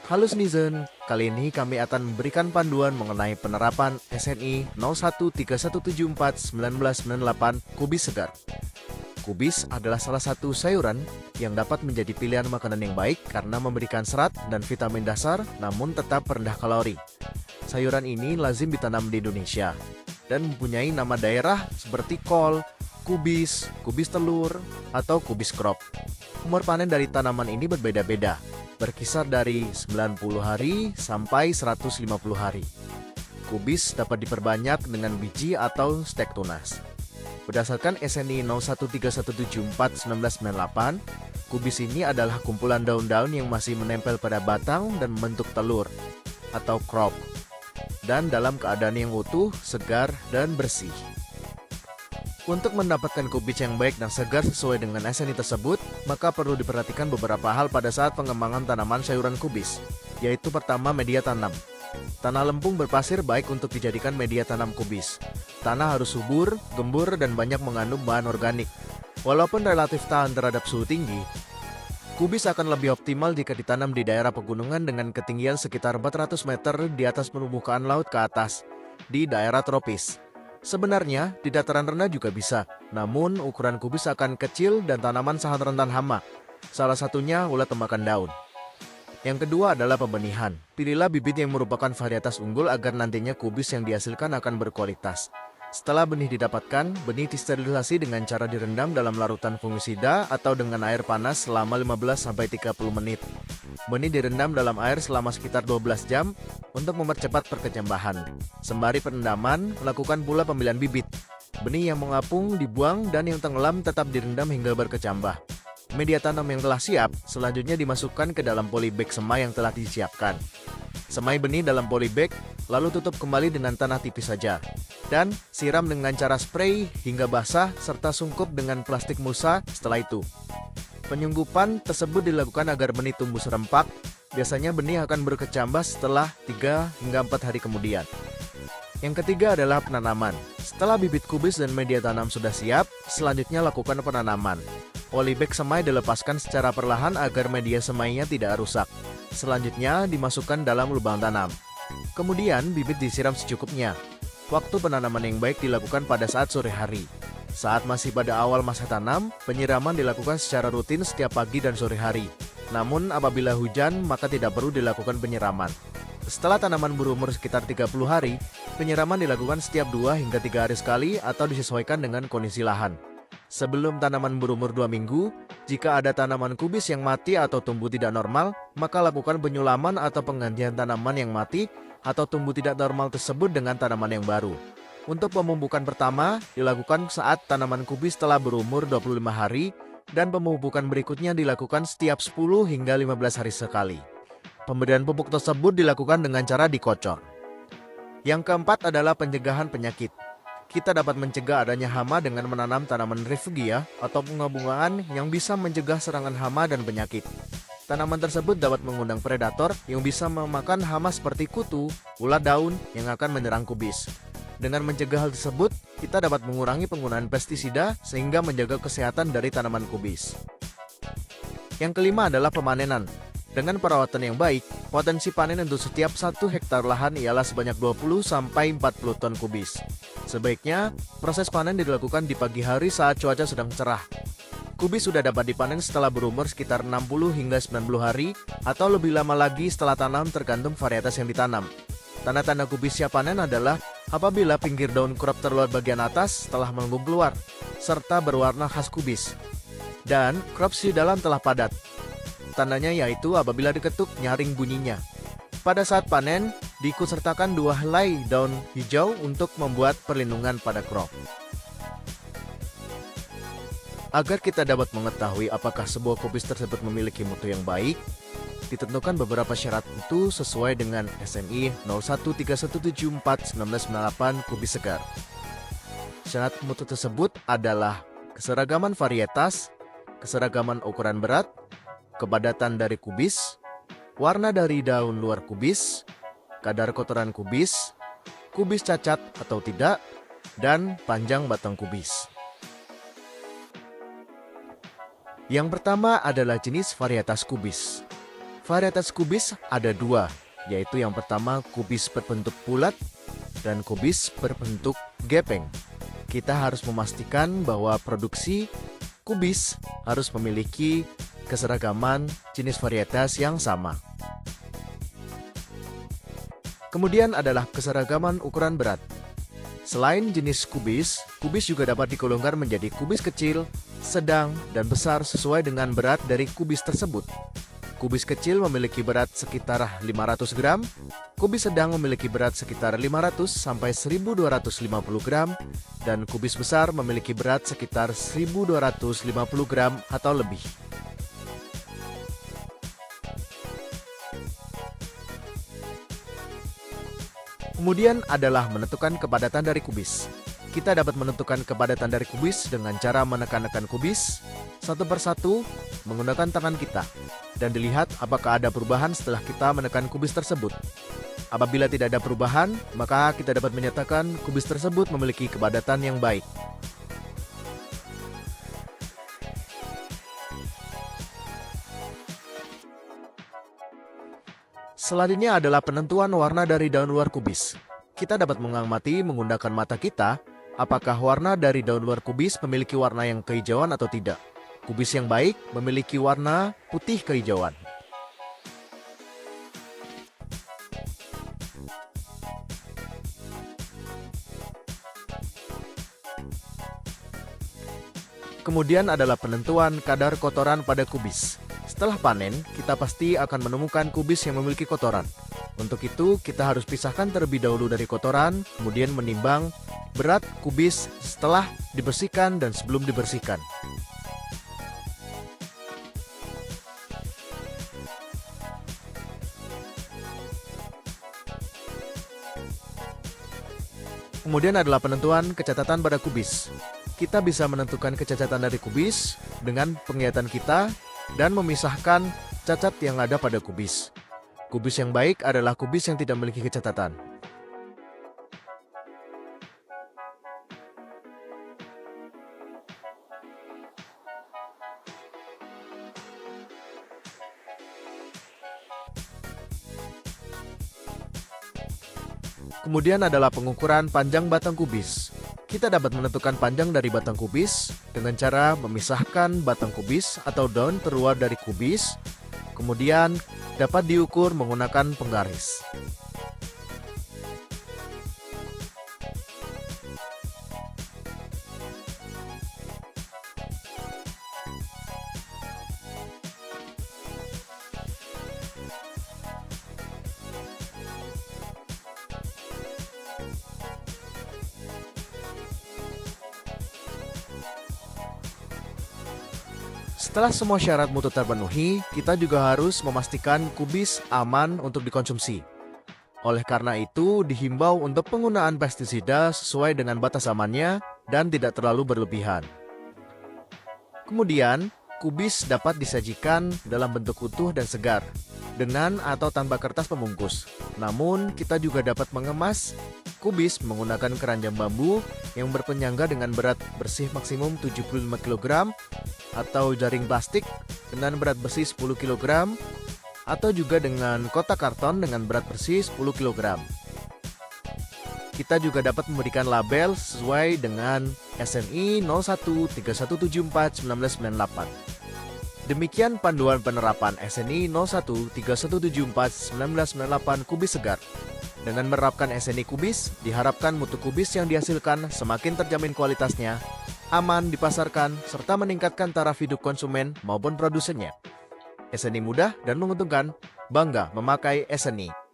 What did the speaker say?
Halo Snizen, kali ini kami akan memberikan panduan mengenai penerapan SNI 0131741998 kubis segar. Kubis adalah salah satu sayuran yang dapat menjadi pilihan makanan yang baik karena memberikan serat dan vitamin dasar namun tetap rendah kalori. Sayuran ini lazim ditanam di Indonesia dan mempunyai nama daerah seperti kol, kubis, kubis telur, atau kubis crop. Umur panen dari tanaman ini berbeda-beda, berkisar dari 90 hari sampai 150 hari. Kubis dapat diperbanyak dengan biji atau stek tunas. Berdasarkan SNI 0131741998, kubis ini adalah kumpulan daun-daun yang masih menempel pada batang dan membentuk telur atau crop, dan dalam keadaan yang utuh, segar, dan bersih. Untuk mendapatkan kubis yang baik dan segar sesuai dengan SNI tersebut, maka perlu diperhatikan beberapa hal pada saat pengembangan tanaman sayuran kubis, yaitu pertama, media tanam. Tanah lempung berpasir baik untuk dijadikan media tanam kubis. Tanah harus subur, gembur, dan banyak mengandung bahan organik. Walaupun relatif tahan terhadap suhu tinggi, kubis akan lebih optimal jika ditanam di daerah pegunungan dengan ketinggian sekitar 400 meter di atas permukaan laut ke atas, di daerah tropis. Sebenarnya, di dataran rendah juga bisa, namun ukuran kubis akan kecil dan tanaman sangat rentan hama. Salah satunya ulat temakan daun. Yang kedua adalah pembenihan. Pilihlah bibit yang merupakan varietas unggul agar nantinya kubis yang dihasilkan akan berkualitas. Setelah benih didapatkan, benih disterilisasi dengan cara direndam dalam larutan fungisida atau dengan air panas selama 15-30 menit. Benih direndam dalam air selama sekitar 12 jam untuk mempercepat perkecambahan. Sembari perendaman, lakukan pula pemilihan bibit. Benih yang mengapung dibuang dan yang tenggelam tetap direndam hingga berkecambah. Media tanam yang telah siap selanjutnya dimasukkan ke dalam polybag semai yang telah disiapkan. Semai benih dalam polybag, lalu tutup kembali dengan tanah tipis saja. Dan siram dengan cara spray hingga basah serta sungkup dengan plastik musa setelah itu. Penyungkupan tersebut dilakukan agar benih tumbuh serempak. Biasanya benih akan berkecambah setelah 3 hingga 4 hari kemudian. Yang ketiga adalah penanaman. Setelah bibit kubis dan media tanam sudah siap, selanjutnya lakukan penanaman. Polybag semai dilepaskan secara perlahan agar media semainya tidak rusak. Selanjutnya dimasukkan dalam lubang tanam. Kemudian bibit disiram secukupnya. Waktu penanaman yang baik dilakukan pada saat sore hari. Saat masih pada awal masa tanam, penyiraman dilakukan secara rutin setiap pagi dan sore hari. Namun apabila hujan, maka tidak perlu dilakukan penyiraman. Setelah tanaman berumur sekitar 30 hari, penyiraman dilakukan setiap 2 hingga 3 hari sekali atau disesuaikan dengan kondisi lahan. Sebelum tanaman berumur 2 minggu, jika ada tanaman kubis yang mati atau tumbuh tidak normal, maka lakukan penyulaman atau penggantian tanaman yang mati atau tumbuh tidak normal tersebut dengan tanaman yang baru. Untuk pemupukan pertama, dilakukan saat tanaman kubis telah berumur 25 hari dan pemupukan berikutnya dilakukan setiap 10 hingga 15 hari sekali. Pemberian pupuk tersebut dilakukan dengan cara dikocor. Yang keempat adalah pencegahan penyakit. Kita dapat mencegah adanya hama dengan menanam tanaman refugia atau bunga-bungaan yang bisa mencegah serangan hama dan penyakit. Tanaman tersebut dapat mengundang predator yang bisa memakan hama seperti kutu, ulat daun yang akan menyerang kubis. Dengan mencegah hal tersebut, kita dapat mengurangi penggunaan pestisida sehingga menjaga kesehatan dari tanaman kubis. Yang kelima adalah pemanenan. Dengan perawatan yang baik, potensi panen untuk setiap 1 hektar lahan ialah sebanyak 20-40 ton kubis. Sebaiknya, proses panen dilakukan di pagi hari saat cuaca sedang cerah. Kubis sudah dapat dipanen setelah berumur sekitar 60 hingga 90 hari atau lebih lama lagi setelah tanam tergantung varietas yang ditanam. Tanda-tanda kubis siap panen adalah apabila pinggir daun crop terluar bagian atas setelah melengkung keluar, serta berwarna khas kubis. Dan crop di dalam telah padat. Tandanya yaitu apabila diketuk nyaring bunyinya. Pada saat panen, diikutsertakan 2 helai daun hijau untuk membuat perlindungan pada crop. Agar kita dapat mengetahui apakah sebuah kubis tersebut memiliki mutu yang baik, ditentukan beberapa syarat itu sesuai dengan SNI 0131741998 kubis segar. Syarat mutu tersebut adalah keseragaman varietas, keseragaman ukuran berat, kepadatan dari kubis, warna dari daun luar kubis, kadar kotoran kubis, kubis cacat atau tidak, dan panjang batang kubis. Yang pertama adalah jenis varietas kubis. Varietas kubis ada dua, yaitu yang pertama kubis berbentuk bulat dan kubis berbentuk gepeng. Kita harus memastikan bahwa produksi kubis harus memiliki keseragaman jenis varietas yang sama. Kemudian adalah keseragaman ukuran berat. Selain jenis kubis, kubis juga dapat digolongkan menjadi kubis kecil, sedang, dan besar sesuai dengan berat dari kubis tersebut. Kubis kecil memiliki berat sekitar 500 gram, kubis sedang memiliki berat sekitar 500 sampai 1250 gram, dan kubis besar memiliki berat sekitar 1250 gram atau lebih. Kemudian adalah menentukan kepadatan dari kubis. Kita dapat menentukan kepadatan dari kubis dengan cara menekan-nekan kubis satu persatu menggunakan tangan kita, dan dilihat apakah ada perubahan setelah kita menekan kubis tersebut. Apabila tidak ada perubahan, maka kita dapat menyatakan kubis tersebut memiliki kepadatan yang baik. Selanjutnya adalah penentuan warna dari daun luar kubis. Kita dapat mengamati menggunakan mata kita, apakah warna dari daun luar kubis memiliki warna yang kehijauan atau tidak. Kubis yang baik memiliki warna putih kehijauan. Kemudian adalah penentuan kadar kotoran pada kubis. Setelah panen, kita pasti akan menemukan kubis yang memiliki kotoran. Untuk itu, kita harus pisahkan terlebih dahulu dari kotoran, kemudian menimbang berat kubis setelah dibersihkan dan sebelum dibersihkan. Kemudian adalah penentuan kecacatan pada kubis. Kita bisa menentukan kecacatan dari kubis dengan penglihatan kita dan memisahkan cacat yang ada pada kubis. Kubis yang baik adalah kubis yang tidak memiliki kecacatan. Kemudian adalah pengukuran panjang batang kubis. Kita dapat menentukan panjang dari batang kubis dengan cara memisahkan batang kubis atau daun terluar dari kubis, kemudian dapat diukur menggunakan penggaris. Setelah semua syarat mutu terpenuhi, kita juga harus memastikan kubis aman untuk dikonsumsi. Oleh karena itu, dihimbau untuk penggunaan pestisida sesuai dengan batas amannya dan tidak terlalu berlebihan. Kemudian, kubis dapat disajikan dalam bentuk utuh dan segar, dengan atau tanpa kertas pembungkus. Namun, kita juga dapat mengemas kubis menggunakan keranjang bambu yang berpenyangga dengan berat bersih maksimum 75 kg, atau jaring plastik dengan berat bersih 10 kg, atau juga dengan kotak karton dengan berat bersih 10 kg. Kita juga dapat memberikan label sesuai dengan SNI 0131741998. Demikian panduan penerapan SNI 0131741998 kubis segar. Dengan menerapkan SNI kubis, diharapkan mutu kubis yang dihasilkan semakin terjamin kualitasnya, aman dipasarkan, serta meningkatkan taraf hidup konsumen maupun produsennya. SNI mudah dan menguntungkan, bangga memakai SNI.